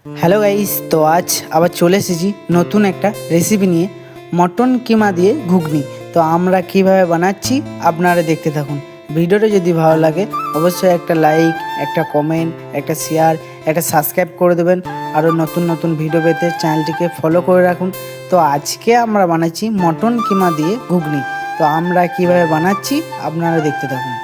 Hello guys, তো আজ আবার চলে এসেছি নতুন একটা রেসিপি নিয়ে, মটন কিমা দিয়ে ঘুগনি। তো আমরা কিভাবে বানাচ্ছি আপনারা দেখতে থাকুন। ভিডিওটা যদি ভালো লাগে অবশ্যই একটা লাইক, একটা কমেন্ট, একটা শেয়ার, একটা সাবস্ক্রাইব করে দেবেন। আরও নতুন নতুন ভিডিও পেতে চ্যানেলটিকে ফলো করে রাখুন। তো আজকে আমরা বানাচ্ছি মটন কিমা দিয়ে ঘুগনি। তো আমরা কিভাবে বানাচ্ছি আপনারা দেখতে থাকুন।